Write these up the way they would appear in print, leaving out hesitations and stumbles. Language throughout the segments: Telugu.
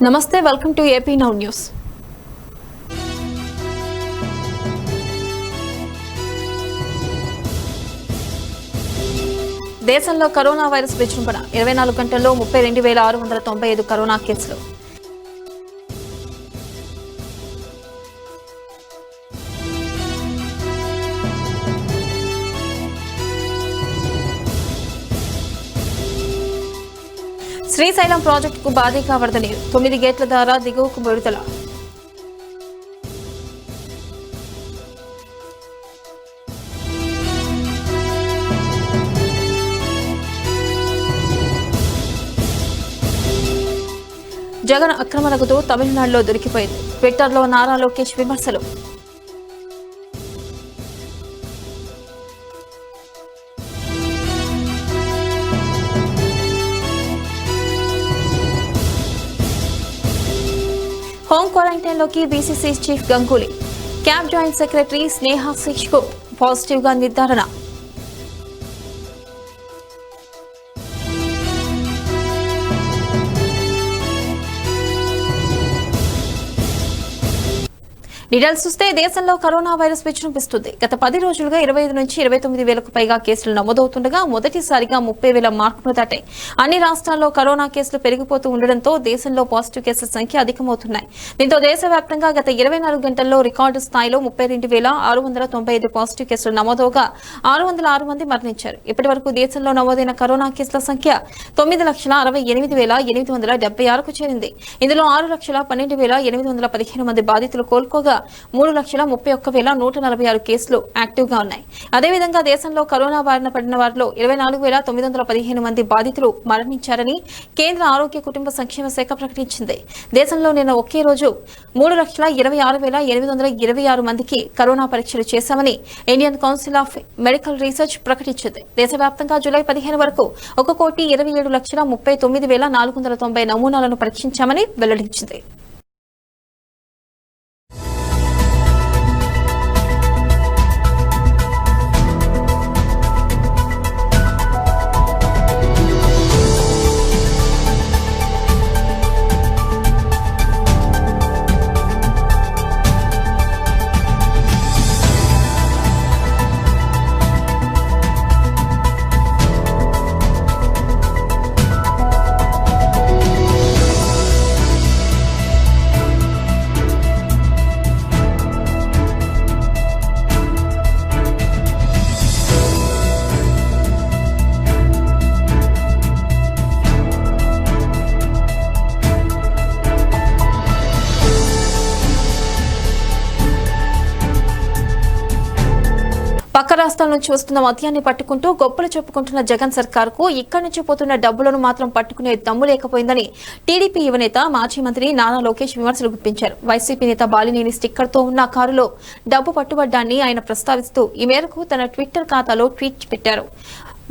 నమస్తే welcome to AP now news. దేశంలో కరోనా వైరస్ విజృంభణ 24 గంటల్లో 32,695 కరోనా కేసులు. శ్రీశైలం ప్రాజెక్టుకు భారీగా వరద నీరు 9 గేట్ల ద్వారా దిగువకు విడుదల. జగన్ అక్రమ నగదు తమిళనాడులో దొరికిపోయింది. ట్విట్టర్లో నారా లోకేష్ విమర్శలు. హోమ్ క్వారంటైన్ లోకి BCC chief Ganguly, CAB joint secretary స్నేహా శిష్కు పాజిటివ్ గా నిర్ధారణ. డీటెయిల్స్ చూస్తే దేశంలో కరోనా వైరస్ విజృంభిస్తుంది. గత 10 రోజులుగా 25 నుంచి 29 వేలకు పైగా కేసులు నమోదవుతుండగా మొదటిసారిగా 30,000 మార్కును దాటాయి. అన్ని రాష్ట్రాల్లో కరోనా కేసులు పెరిగిపోతూ ఉండడంతో దేశంలో పాజిటివ్ కేసుల సంఖ్య అధికమవుతున్నాయి. దీంతో దేశవ్యాప్తంగా గత 24 గంటల్లో రికార్డు స్థాయిలో 32,695 పాజిటివ్ కేసులు నమోదవగా 606 మంది మరణించారు. ఇప్పటి వరకు దేశంలో నమోదైన కరోనా కేసుల సంఖ్య 9,68,876కు చేరింది. ఇందులో 6,12,815 మంది బాధితులు కోలుకోగా 3,31,146 కేసులు యాక్టివ్ గా ఉన్నాయి. అదేవిధంగా దేశంలో కరోనా బారిన పడిన వారిలో 24,915 మంది బాధితులు మరణించారని కేంద్ర ఆరోగ్య కుటుంబ సంక్షేమ శాఖ ప్రకటించింది. దేశంలో నిన్న ఒకే రోజు 3,26,826 మందికి కరోనా పరీక్షలు చేశామని Indian council of medical research ప్రకటించింది. దేశవ్యాప్తంగా జూలై 15 వరకు 1,27,39,490 నమూనాలను పరీక్షించామని వెల్లడించింది. పక్క రాష్ట్రాల నుంచి వస్తున్న మద్యాన్ని పట్టుకుంటూ గొప్పలు చెప్పుకుంటున్న జగన్ సర్కార్ కు ఇక్కడి నుంచి పోతున్న డబ్బులను మాత్రం పట్టుకునే దమ్ము లేకపోయిందని టీడీపీ యువనేత మాజీ మంత్రి నారా లోకేష్ విమర్శలు గుప్పించారు. వైసీపీ నేత బాలినేని స్టిక్కర్ తో ఉన్న కారులో డబ్బు పట్టుబడ్డాన్ని ఆయన ప్రస్తావిస్తూ ఈ మేరకు తన ట్విట్టర్ ఖాతాలో ట్వీట్ పెట్టారు.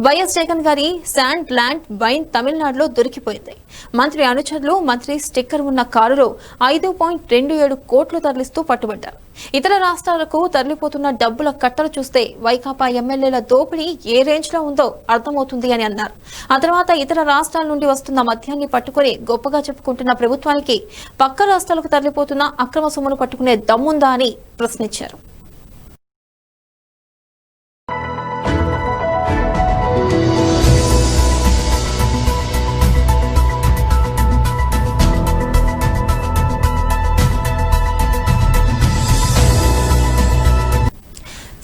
వైఎస్ జగన్ గారి శాండ్ ల్యాండ్ వైన్ తమిళనాడులో దొరికిపోయింది. మంత్రి అనుచరులు మంత్రి స్టిక్కర్ ఉన్న కారులో 5.27 కోట్లు తరలిస్తూ పట్టుబడ్డారు. ఇతర రాష్ట్రాలకు తరలిపోతున్న డబ్బుల కట్టలు చూస్తే వైకాపా ఎమ్మెల్యేల దోపిడీ ఏ రేంజ్ లో ఉందో అర్థమవుతుంది అని అన్నారు. ఆ తర్వాత ఇతర రాష్ట్రాల నుండి వస్తున్న మద్యాన్ని పట్టుకుని గొప్పగా చెప్పుకుంటున్న ప్రభుత్వానికి పక్క రాష్ట్రాలకు తరలిపోతున్న అక్రమ సొమ్మును పట్టుకునే దమ్ముందా అని ప్రశ్నించారు.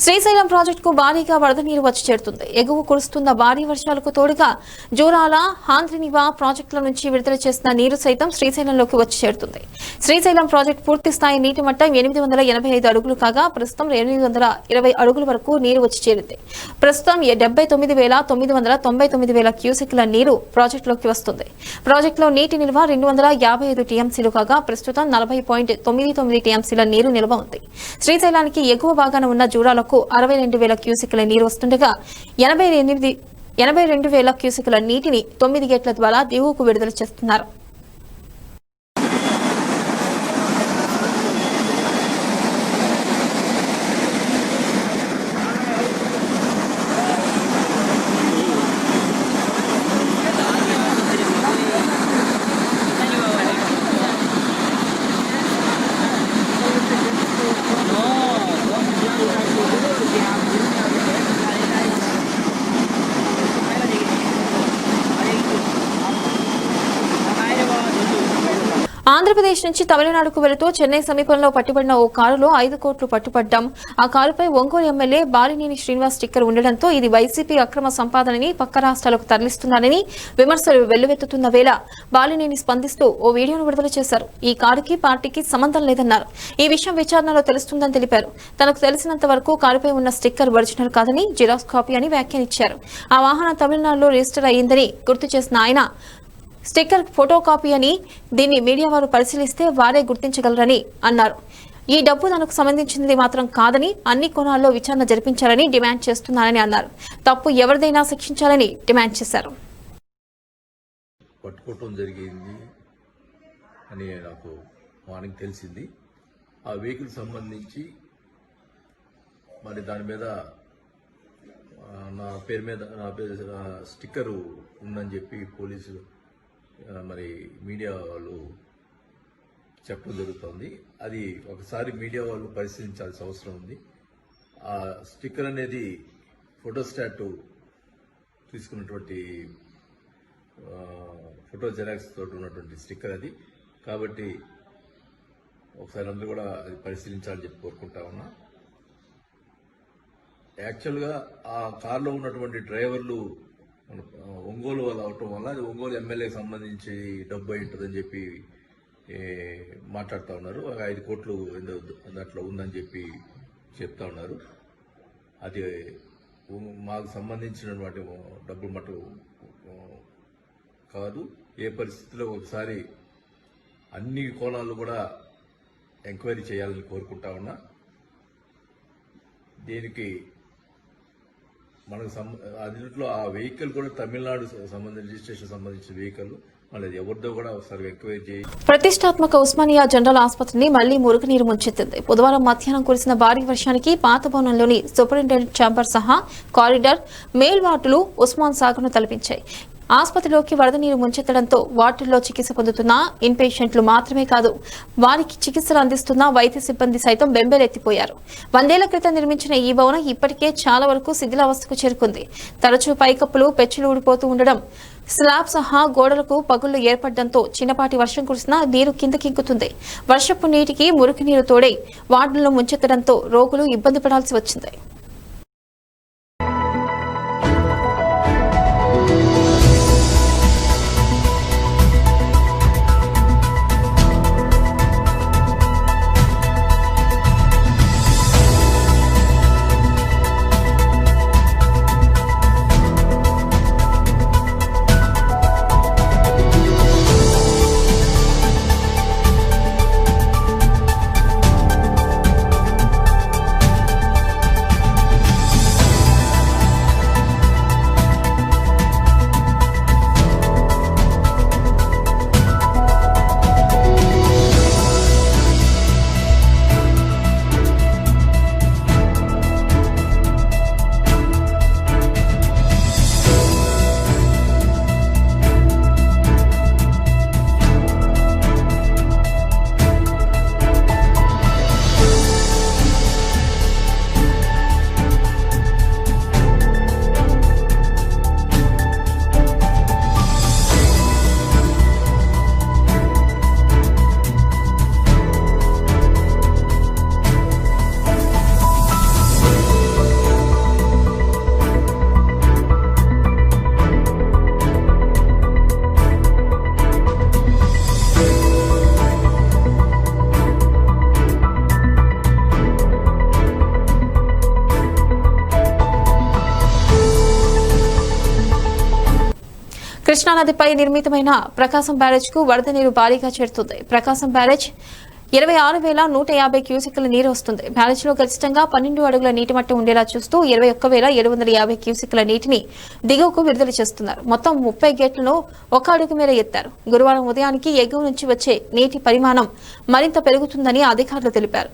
శ్రీశైలం ప్రాజెక్టుకు భారీగా వరద నీరు వచ్చి చేరుతుంది. ఎగువ కురుస్తున్న భారీ వర్షాలకు తోడుగా జూరాల, హాంద్రినివా ప్రాజెక్టుల నుంచి విడుదల చేసిన నీరు సైతం శ్రీశైలంలోకి వచ్చి చేరుతుంది. శ్రీశైలం ప్రాజెక్టు పూర్తి స్థాయి నీటి మట్టం 885 అడుగులు కాగా ప్రస్తుతం 820 అడుగుల వరకు నీరు వచ్చి చేరింది. ప్రస్తుతం 79,999 క్యూసెక్ల నీరు ప్రాజెక్టులోకి వస్తుంది. ప్రాజెక్టులో నీటి నిల్వ 255 టీఎంసీలు కాగా ప్రస్తుతం 40.99 టీఎంసీల నీరు నిల్వ ఉంది. శ్రీశైలానికి ఎగువ భాగాన ఉన్న జూరాలకు 62,000 క్యూసెక్ల నీరు వస్తుండగా 82,000 క్యూసెక్ల నీటిని 9 గేట్ల ద్వారా దిగువకు విడుదల చేస్తున్నారు. ఆంధ్రప్రదేశ్ నుంచి తమిళనాడుకు వెళుతూ చెన్నై సమీపంలో పట్టుబడిన ఓ కారులో 5 కోట్లు పట్టుపడ్డాం. ఆ కారుపై ఒంగోలు ఎమ్మెల్యే బాలినేని శ్రీనివాస్ స్టిక్కర్ ఉండడంతో ఇది వైసీపీ అక్రమ సంపాదనని పక్క రాష్ట్రాలకు తరలిస్తున్నారని విమర్శలు వెల్లువెత్తుతున్న వేళ బాలినేని స్పందిస్తూ ఓ వీడియోను విడుదల చేశారు. ఈ కారుకి పార్టీకి సంబంధం లేదన్నారు. ఈ విషయం విచారణలో తెలుస్తుందని తెలిపారు. తనకు తెలిసినంత వరకు కారుపై ఉన్న స్టిక్కర్ ఒరిజినల్ కాదని జిరాక్స్ కాపీ అని వ్యాఖ్యానించారు. ఆ వాహనం తమిళనాడులో రిజిస్టర్ అయ్యిందని గుర్తు చేసిన ఆయన స్టిక్కర్ ఫోటో కాపీ అని దీన్ని మీడియా వారు పరిశీలిస్తే వారే గుర్తించగలరని అన్నారు. ఈ డబ్బు తనకు సంబంధించినది మాత్రం కాదని అన్ని కోణాల్లో విచారణ జరిపించాలని డిమాండ్ చేస్తున్నారని అన్నారు. తప్పు ఎవరిదైనా శిక్షించాలని డిమాండ్ చేశారు. పట్టుకోవటం జరిగింది అని నాకు మార్నింగ్ తెలిసింది. ఆ వెహికల్ సంబంధించి మరి దాని మీద నా పేరు స్టిక్కరు ఉందని చెప్పి పోలీసులు మరి మీడియా వాళ్ళు చెప్పడం జరుగుతుంది. అది ఒకసారి మీడియా వాళ్ళు పరిశీలించాల్సిన అవసరం ఉంది. ఆ స్టిక్కర్ అనేది ఫోటోస్టాట్ తీసుకున్నటువంటి ఫోటో జెరాక్స్ తోటి ఉన్నటువంటి స్టిక్కర్ అది. కాబట్టి ఒకసారి అందరూ కూడా అది పరిశీలించాలని చెప్పి కోరుకుంటా ఉన్నా. యాక్చువల్గా ఆ కార్లో ఉన్నటువంటి డ్రైవర్లు ఒంగోలు వాళ్ళు అవటం వల్ల అది ఒంగోలు ఎమ్మెల్యేకి సంబంధించి డబ్బు అయి ఉంటుందని చెప్పి మాట్లాడుతూ ఉన్నారు. 5 కోట్లు దాంట్లో ఉందని చెప్పి చెప్తా ఉన్నారు. అది మాకు సంబంధించినటువంటి డబ్బులు మటు కాదు. ఏ పరిస్థితిలో ఒకసారి అన్ని కోణాలు కూడా ఎంక్వైరీ చేయాలని కోరుకుంటా ఉన్నా. దీనికి మనకు అదిలో ఆ వెహికల్ కూడా తమిళనాడు సంబంధించిన రిజిస్ట్రేషన్ సంబంధించిన వెహికల్, మళ్ళీ ఎవరిదో కూడా ఒకసారి ఎంక్వైరీ చేయి. ప్రతిష్టాత్మక ఉస్మానియా జనరల్ ఆసుపత్రిని మళ్లీ మురుగునీరు ముంచెత్తింది. బుధవారం మధ్యాహ్నం కురిసిన భారీ వర్షానికి పాత భవనంలోని సూపరింటెండెంట్ ఛాంబర్ సహా కారిడార్, మేల్ వార్డులు ఉస్మాన్ సాగర్ను తలపించాయి. ఆసుపత్రిలోకి వరద నీరు ముంచెత్తడంతో వార్డుల్లో చికిత్స పొందుతున్న ఇన్ పేషెంట్లు మాత్రమే కాదు, వారికి చికిత్సలు అందిస్తున్న వైద్య సిబ్బంది సైతం బెంబేలెత్తిపోయారు. 100 ఏళ్ల క్రితం నిర్మించిన ఈ భవనం ఇప్పటికే చాలా వరకు శిథిలావస్థకు చేరుకుంది. తరచూ పైకప్పులు పెచ్చులు ఊడిపోతూ ఉండడం, స్లాబ్ సహా గోడలకు పగుళ్లు ఏర్పడడంతో చిన్నపాటి వర్షం కురిసినా నీరు కిందకింకుతుంది. వర్షపు నీటికి మురికి నీరు తోడై వార్డులను ముంచెత్తడంతో రోగులు ఇబ్బంది పడాల్సి వచ్చింది. కృష్ణానదిపై నిర్మితమైన ప్రకాశం బ్యారేజ్ కు వరద నీరు భారీగా చేరుతుంది. ప్రకాశం బ్యారేజ్ 26,150 క్యూసెక్ల నీరు వస్తుంది. బ్యారేజ్ లో గరిష్టంగా 12 అడుగుల నీటి మట్టం ఉండేలా చూస్తూ 21,750 క్యూసెక్ల నీటిని దిగువకు విడుదల చేస్తున్నారు. మొత్తం 30 గేట్లను 1 అడుగు మేర ఎత్తారు. గురువారం ఉదయానికి ఎగువ నుంచి వచ్చే నీటి పరిమాణం మరింత పెరుగుతుందని అధికారులు తెలిపారు.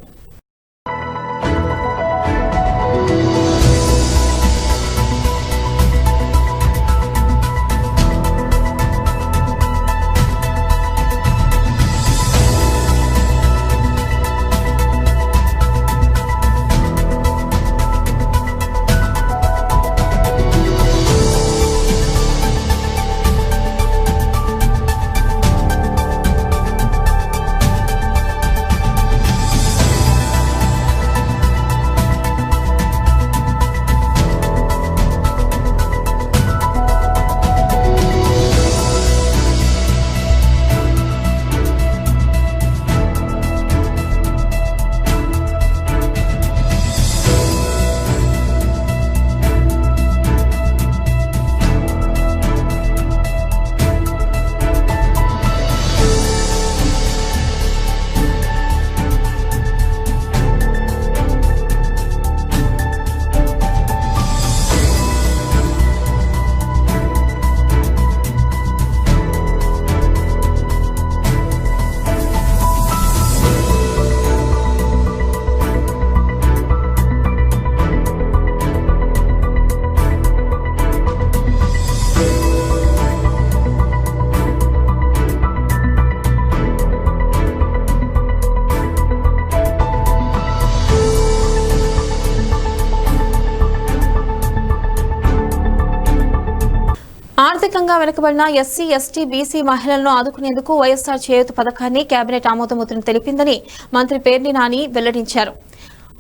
ఆర్థికంగా వెనుకబడిన ఎస్సీ, ఎస్టీ, బీసీ మహిళలను ఆదుకునేందుకు వైఎస్ఆర్ చేయూత పథకాన్ని కేబినెట్ ఆమోదముద్రను తెలిపిందని మంత్రి పేర్ని నాని వెల్లడించారు.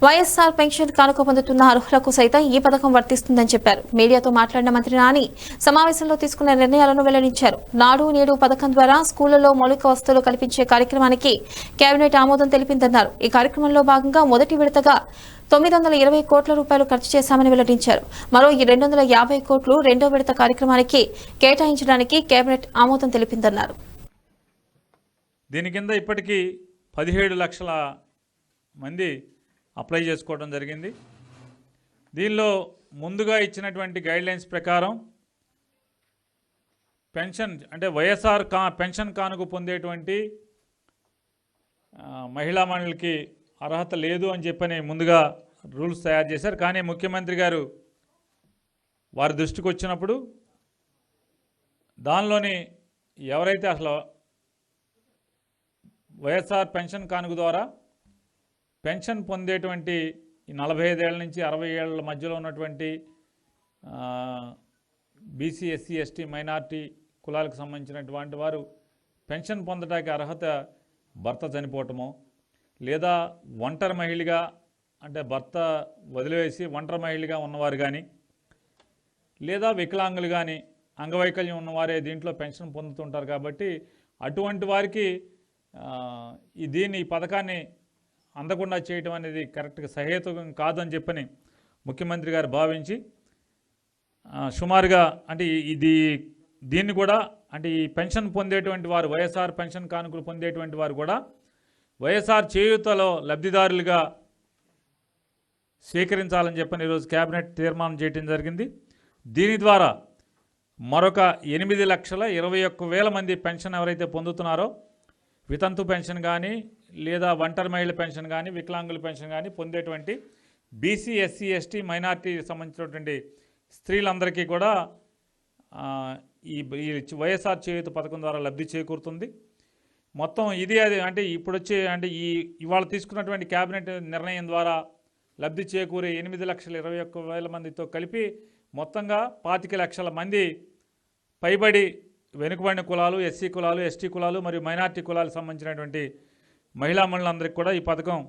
వైఎస్ఆర్ పెన్షన్ కానుక పొందుతున్న అర్హులకు సైతం ఈ పథకం వర్తిస్తుందని చెప్పారు. మీడియాతో మాట్లాడిన మంత్రి నాని సమావేశంలో తీసుకున్న నిర్ణయాలను వెల్లడించారు. నాడు నేడు పథకం ద్వారా స్కూళ్లలో మౌలిక వసతులు కల్పించే కార్యక్రమానికి కేబినెట్ ఆమోదం తెలిపిందన్నారు. ఈ కార్యక్రమంలో భాగంగా మొదటి విడతగా 920 కోట్ల రూపాయలు ఖర్చు చేశామని వెల్లడించారు. మరో 250 కోట్లు రెండో విడత కార్యక్రమానికి కేటాయించడానికి కేబినెట్ ఆమోదం తెలిపిందన్నారు. దీని కింద ఇప్పటికీ 17 లక్షల మంది అప్లై చేసుకోవడం జరిగింది. దీనిలో ముందుగా ఇచ్చినటువంటి గైడ్లైన్స్ ప్రకారం పెన్షన్ అంటే వైఎస్ఆర్ పెన్షన్ కానుక పొందేటువంటి మహిళా మండలికి అర్హత లేదు అని చెప్పని ముందుగా రూల్స్ తయారు చేశారు. కానీ ముఖ్యమంత్రి గారు వారి దృష్టికి వచ్చినప్పుడు దానిలోని ఎవరైతే అసలు వైఎస్ఆర్ పెన్షన్ కానుక ద్వారా పెన్షన్ పొందేటువంటి ఈ 45 ఏళ్ల నుంచి 60 ఏళ్ల మధ్యలో ఉన్నటువంటి బీసీ, ఎస్సీ, ఎస్టీ, మైనార్టీ కులాలకు సంబంధించినటువంటి వారు పెన్షన్ పొందడానికి అర్హత భర్త చనిపోవటమో లేదా ఒంటరి మహిళగా అంటే భర్త వదిలివేసి ఒంటరి మహిళగా ఉన్నవారు కానీ లేదా వికలాంగులు కానీ అంగవైకల్యం ఉన్నవారే దీంట్లో పెన్షన్ పొందుతుంటారు. కాబట్టి అటువంటి వారికి ఈ పథకాన్ని అందకుండా చేయటం అనేది కరెక్ట్గా సహేతుకం కాదని చెప్పని ముఖ్యమంత్రి గారు భావించి సుమారుగా అంటే దీన్ని కూడా అంటే ఈ పెన్షన్ పొందేటువంటి వారు వైఎస్ఆర్ పెన్షన్ కానుకలు పొందేటువంటి వారు కూడా వైఎస్ఆర్ చేయూతలో లబ్ధిదారులుగా స్వీకరించాలని చెప్పని ఈరోజు కేబినెట్ తీర్మానం చేయడం జరిగింది. దీని ద్వారా మరొక 8,21,000 మంది పెన్షన్ ఎవరైతే పొందుతున్నారో వితంతు పెన్షన్ కానీ లేదా ఒంటరి మహిళ పెన్షన్ కానీ వికలాంగుల పెన్షన్ కానీ పొందేటువంటి బీసీ, ఎస్సీ, ఎస్టీ, మైనార్టీ సంబంధించినటువంటి స్త్రీలందరికీ కూడా ఈ వైఎస్ఆర్ చేయూత పథకం ద్వారా లబ్ధి చేకూరుతుంది. మొత్తం ఇది అంటే ఇప్పుడు వచ్చే అంటే ఇవాళ తీసుకున్నటువంటి కేబినెట్ నిర్ణయం ద్వారా లబ్ధి చేకూరే 8,21,000 మందితో కలిపి మొత్తంగా 25 లక్షల మంది పైబడి వెనుకబడిన కులాలు, ఎస్సీ కులాలు, ఎస్టీ కులాలు మరియు మైనార్టీ కులాలకు సంబంధించినటువంటి మహిళా మండలందరికీ కూడా ఈ పథకం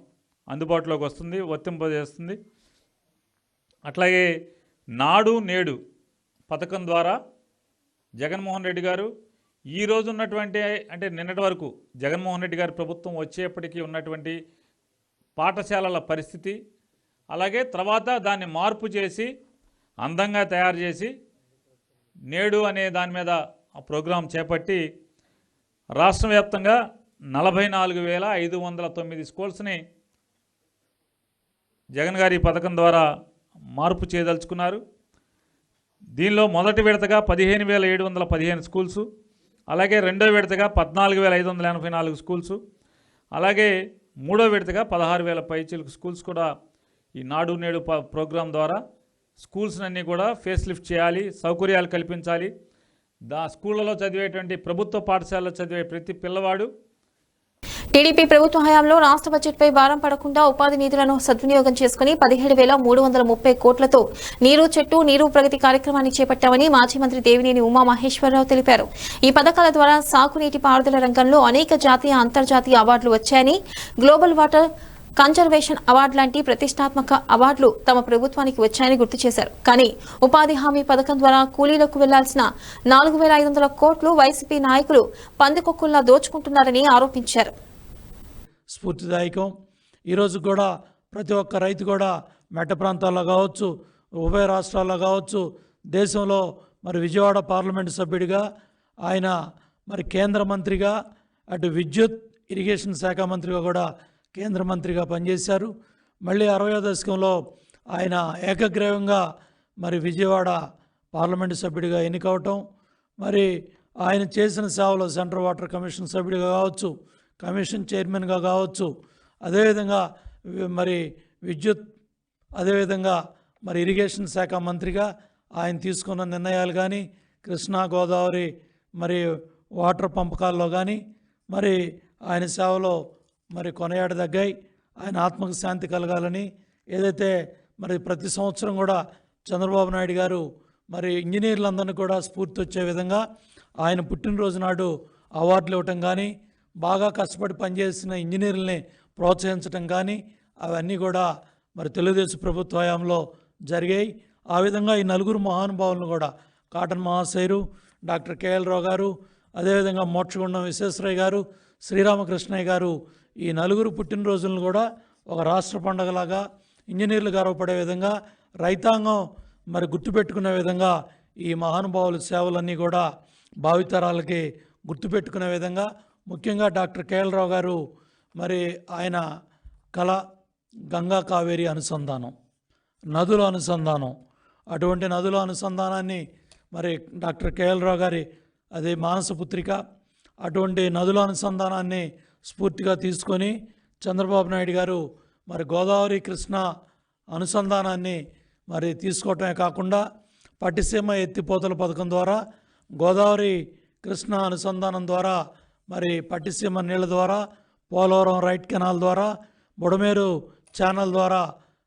అందుబాటులోకి వస్తుంది, వర్తింపజేస్తుంది. అట్లాగే నాడు నేడు పథకం ద్వారా జగన్మోహన్ రెడ్డి గారు ఈ రోజు ఉన్నటువంటి అంటే నిన్నటి వరకు జగన్మోహన్ రెడ్డి గారి ప్రభుత్వం వచ్చేప్పటికీ ఉన్నటువంటి పాఠశాలల పరిస్థితి, అలాగే తర్వాత దాన్ని మార్పు చేసి అందంగా తయారు చేసి నేడు అనే దాని మీద ఆ ప్రోగ్రాం చేపట్టి రాష్ట్ర వ్యాప్తంగా 44,509 స్కూల్స్ని జగన్ గారి పథకం ద్వారా మార్పు చేయదలుచుకున్నారు. దీనిలో మొదటి విడతగా 15,715 స్కూల్స్, అలాగే రెండో విడతగా 14,584 స్కూల్స్, అలాగే మూడో విడతగా 16,000 పైచిలకు స్కూల్స్ కూడా ఈ నాడు నేడు ప్రోగ్రాం ద్వారా స్కూల్స్నన్నీ కూడా ఫేస్ లిఫ్ట్ చేయాలి, సౌకర్యాలు కల్పించాలి. స్కూళ్ళలో చదివేటువంటి ప్రభుత్వ పాఠశాలలో చదివే ప్రతి పిల్లవాడు టీడీపీ ప్రభుత్వ హయాంలో రాష్ట్ర బడ్జెట్పై భారం పడకుండా ఉపాధి నిధులను సద్వినియోగం చేసుకుని 17,330 కోట్లతో నీరు చెట్టు నీరు ప్రగతి కార్యక్రమాన్ని చేపట్టామని మాజీ మంత్రి దేవినేని ఉమామహేశ్వరరావు తెలిపారు. ఈ పథకాల ద్వారా సాగునీటి పారుదల రంగంలో అనేక జాతీయ, అంతర్జాతీయ అవార్డులు వచ్చాయని, గ్లోబల్ వాటర్ కన్జర్వేషన్ అవార్డు లాంటి ప్రతిష్టాత్మక అవార్డులు తమ ప్రభుత్వానికి వచ్చాయని గుర్తు చేశారు. కానీ ఉపాధి హామీ పథకం ద్వారా కూలీలకు వెళ్లాల్సిన 4,500 కోట్లు వైసీపీ నాయకులు పందికొక్కుల్లా దోచుకుంటున్నారని ఆరోపించారు. స్ఫూర్తిదాయకం. ఈరోజు కూడా ప్రతి ఒక్క రైతు కూడా మెట్ట ప్రాంతాల్లో కావచ్చు, ఉభయ రాష్ట్రాల్లో కావచ్చు, దేశంలో మరి విజయవాడ పార్లమెంటు సభ్యుడిగా ఆయన మరి కేంద్ర మంత్రిగా, అటు విద్యుత్ ఇరిగేషన్ శాఖ మంత్రిగా కూడా కేంద్ర మంత్రిగా పనిచేశారు. మళ్ళీ 60వ దశకంలో ఆయన ఏకగ్రీవంగా మరి విజయవాడ పార్లమెంటు సభ్యుడిగా ఎన్నికవటం, మరి ఆయన చేసిన సేవలు సెంట్రల్ వాటర్ కమిషన్ సభ్యుడిగా కావచ్చు, కమిషన్ చైర్మన్గా కావచ్చు, అదేవిధంగా మరి విద్యుత్, అదేవిధంగా మరి ఇరిగేషన్ శాఖ మంత్రిగా ఆయన తీసుకున్న నిర్ణయాలు కానీ, కృష్ణా గోదావరి మరి వాటర్ పంపకాల్లో కానీ మరి ఆయన సేవలో మరి కొనయాడదగ్గాయి. ఆయన ఆత్మకు శాంతి కలగాలని ఏదైతే మరి ప్రతి సంవత్సరం కూడా చంద్రబాబు నాయుడు గారు మరి ఇంజనీర్లందరినీ కూడా స్ఫూర్తి వచ్చే విధంగా ఆయన పుట్టినరోజు నాడు అవార్డులు ఇవ్వటం కానీ, బాగా కష్టపడి పనిచేసిన ఇంజనీర్లని ప్రోత్సహించడం కానీ అవన్నీ కూడా మరి తెలుగుదేశం ప్రభుత్వ హయాంలో జరిగాయి. ఆ విధంగా ఈ నలుగురు మహానుభావులను కూడా కాటన్ మహాశయులు, డాక్టర్ కేఎల్ రావు గారు, అదేవిధంగా మోక్షగుండం విశ్వేశ్వరయ్య గారు, శ్రీరామకృష్ణయ్య గారు, ఈ నలుగురు పుట్టినరోజులను కూడా ఒక రాష్ట్ర పండగలాగా ఇంజనీర్లు గర్వపడే విధంగా, రైతాంగం మరి గుర్తుపెట్టుకునే విధంగా ఈ మహానుభావుల సేవలన్నీ కూడా భావితరాలకి గుర్తుపెట్టుకునే విధంగా, ముఖ్యంగా డాక్టర్ కేఎల్ రావు గారు మరి ఆయన కళ గంగా కావేరి అనుసంధానం, నదుల అనుసంధానం. అటువంటి నదుల అనుసంధానాన్ని మరి డాక్టర్ కేఎల్ రావు గారి అదే మానసపుత్రిక, అటువంటి నదుల అనుసంధానాన్ని స్ఫూర్తిగా తీసుకొని చంద్రబాబు నాయుడు గారు మరి గోదావరి కృష్ణ అనుసంధానాన్ని మరి తీసుకోవటమే కాకుండా పట్టిసీమ ఎత్తిపోతల పథకం ద్వారా గోదావరి కృష్ణ అనుసంధానం ద్వారా మరి పట్టిసీమ నీళ్ళ ద్వారా, పోలవరం రైట్ కెనాల్ ద్వారా, బుడమేరు ఛానల్ ద్వారా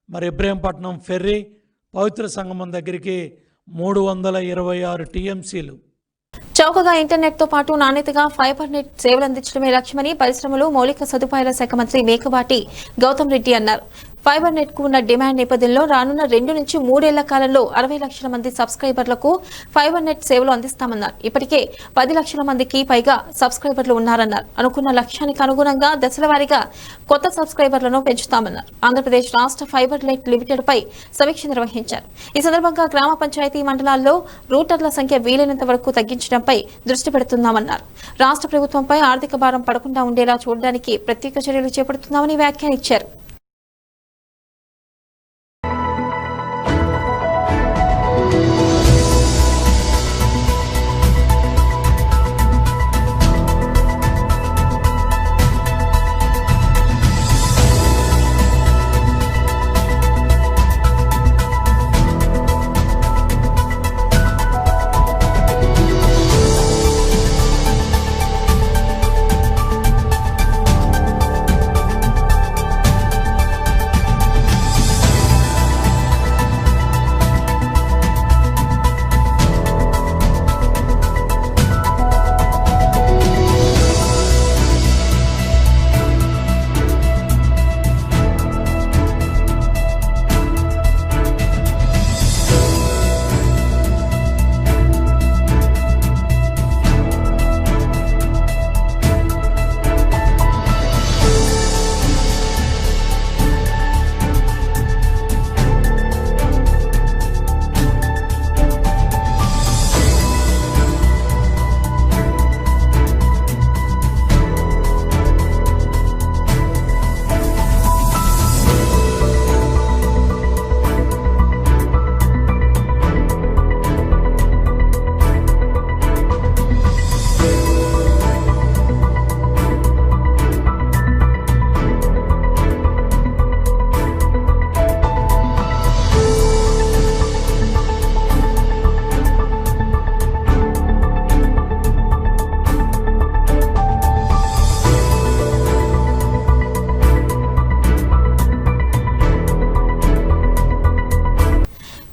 మరి ఇబ్రహీంపట్నం ఫెర్రీ, పవిత్ర సంగమం దగ్గరికి 326 టీఎంసీలు. చౌకగా ఇంటర్నెట్తో పాటు నాణ్యతగా ఫైబర్ నెట్ సేవలు అందించడమే లక్ష్యమని పరిశ్రమలు, మౌలిక సదుపాయాల శాఖ మంత్రి మేకపాటి గౌతమ్ రెడ్డి అన్నారు. ఫైబర్ నెట్ కు ఉన్న డిమాండ్ నేపథ్యంలో రానున్న 2 నుంచి 3 ఏళ్ల కాలంలో 60 లక్షల మంది సబ్స్క్రైబర్లకు ఫైబర్ నెట్ సేవలు అందిస్తామన్నారు. ఇప్పటికే 10 లక్షల మందికి పైగా సబ్స్క్రైబర్లు ఉన్నారన్నారు. అనుకున్న లక్ష్యానికి అనుగుణంగా దశల వారీగా కొత్త సబ్స్క్రైబర్లను పెంచుతామన్నారు. ఆంధ్రప్రదేశ్ రాష్ట్ర ఫైబర్ నెట్ లిమిటెడ్ పై సమీక్ష నిర్వహించారు. ఈ సందర్భంగా గ్రామ పంచాయతీ మండలాల్లో రూటర్ల సంఖ్య వీలైనంత వరకు తగ్గించడంపై దృష్టి పెడుతున్నామన్నారు. రాష్ట్ర ప్రభుత్వంపై ఆర్థిక భారం పడకుండా ఉండేలా చూడడానికి ప్రత్యేక చర్యలు చేపడుతున్నామని వ్యాఖ్యానించారు.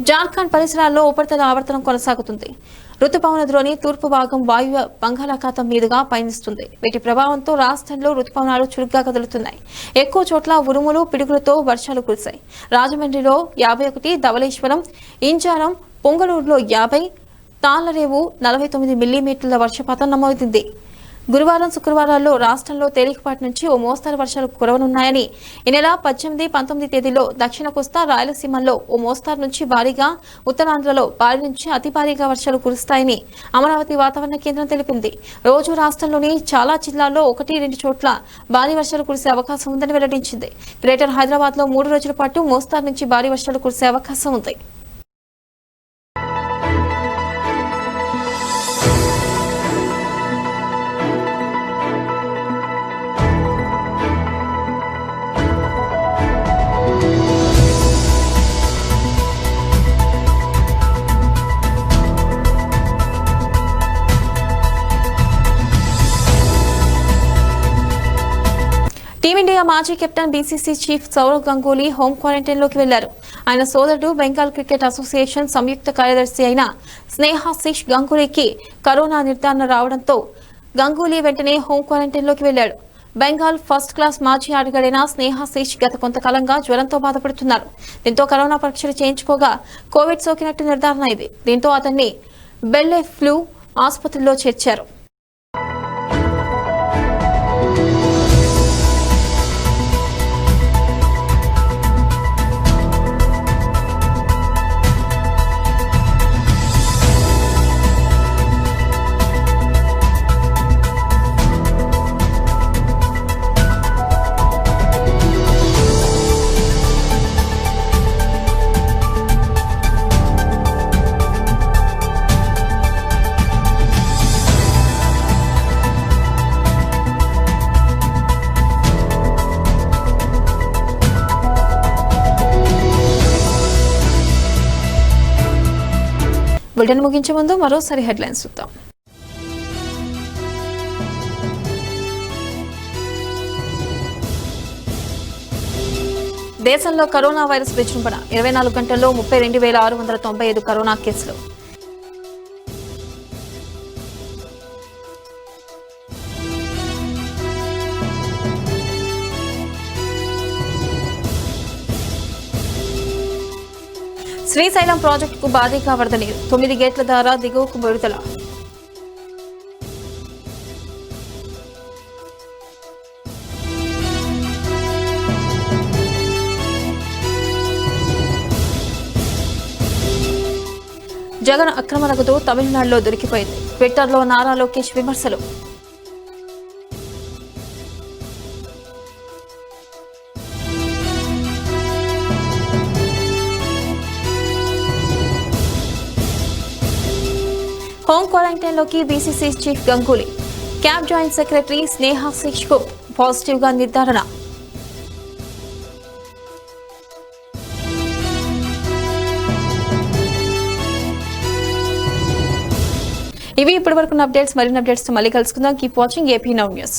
జార్ఖండ్ పరిసరాల్లో ఉపరితల ఆవర్తనం కొనసాగుతుంది. రుతుపవనద్రోణి తూర్పు భాగం వాయువ్య బంగాళాఖాతం మీదుగా పయనిస్తుంది. వీటి ప్రభావంతో రాష్ట్రంలో రుతుపవనాలు చురుగ్గా కదులుతున్నాయి. ఎక్కువ చోట్ల ఉరుములు, పిడుగులతో వర్షాలు కురిశాయి. రాజమండ్రిలో 51, ధవళేశ్వరం, ఇంజారం, పొంగలూరులో 50, తాళ్లరేవు 49 మిల్లీమీటర్ల వర్షపాతం నమోదైంది. గురువారం, శుక్రవారాల్లో రాష్ట్రంలో తేలికపాటి నుంచి ఓ మోస్తరు వర్షాలు కురవనున్నాయని, ఈ నెల 18, 19 తేదీల్లో దక్షిణ కోస్తా, రాయలసీమల్లో ఓ మోస్తరు నుంచి భారీగా, ఉత్తరాంధ్రలో భారీ నుంచి అతి భారీగా వర్షాలు కురుస్తాయని అమరావతి వాతావరణ కేంద్రం తెలిపింది. రోజు రాష్ట్రంలోని చాలా జిల్లాల్లో 1-2 చోట్ల భారీ వర్షాలు కురిసే అవకాశం ఉందని వెల్లడించింది. గ్రేటర్ హైదరాబాద్ లో 3 రోజుల పాటు మోస్తరు నుంచి భారీ వర్షాలు కురిసే అవకాశం ఉంది. టీమిండియా టీమిండియా మాజీ captain BCC chief Sourav Ganguly home క్వారంటైన్లోకి వెళ్లారు. ఆయన సోదరుడు బెంగాల్ క్రికెట్ అసోసియేషన్ సంయుక్త కార్యదర్శి అయిన స్నేహాశిష్ గంగూలీకి కరోనా నిర్ధారణ రావడంతో గంగూలీ వెంటనే హోం క్వారంటైన్లోకి వెళ్లాడు. బెంగాల్ ఫస్ట్ క్లాస్ మాజీ ఆటగాడైన స్నేహాశిష్ గత కొంతకాలంగా జ్వరంతో బాధపడుతున్నారు. దీంతో కరోనా పరీక్షలు చేయించుకోగా కోవిడ్ సోకినట్టు నిర్ధారణ అయింది. దీంతో అతన్ని బెల్లె ఫ్లూ ఆసుపత్రిలో చేర్చారు. బులెటిన్ ముగించే ముందు మరోసారి హెడ్లైన్స్ చూద్దాం. దేశంలో కరోనా వైరస్ విజృంభణ 24 గంటల్లో 32,695 కరోనా కేసులు. శ్రీశైలం ప్రాజెక్టుకు బాధిగా వరద నీరు 9 గేట్ల ద్వారా దిగువకు విడుదల. జగన్ అక్రమ నగదు తమిళనాడులో దొరికిపోయింది. ట్విట్టర్లో నారా లోకేష్ విమర్శలు. హోం క్వారంటైన్లోకి BCC chief Ganguly. CAB joint secretary Snehasish కు పాజిటివ్గా నిర్ధారణ. ఇవి ఇప్పటివరకు అప్డేట్స్. మరిన్ని అప్డేట్స్ తో మళ్ళీ కలుసుకుందాం. Keep watching AP now news.